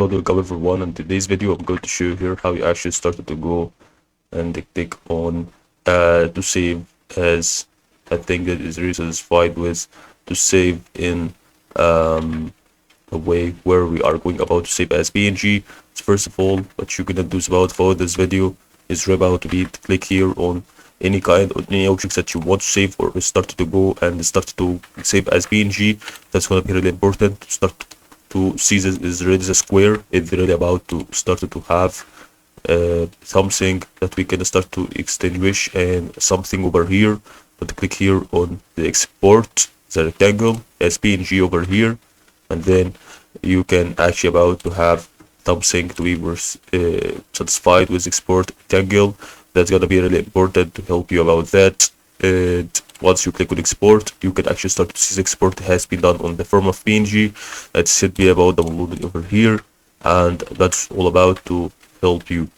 downloading everyone. In today's video, I'm going to show you here how you actually started to go and click on to save as a thing that is really satisfied with to save in a way where we are going about to save as PNG. So first of all, what you're gonna do is about follow this video is right about to be click here on any kind of any objects that you want to save or start to go and start to save as PNG. That's gonna be really important to start to see this is really the square. It's really about to start to have something that we can start to extinguish and something over here. But click here on the export the rectangle as PNG over here, and then you can actually about to have something to be satisfied with export rectangle. That's gonna be really important to help you about that. And once you click on export, you can actually start to see the export has been done on the form of PNG. That should be about downloaded over here, and that's all about to help you.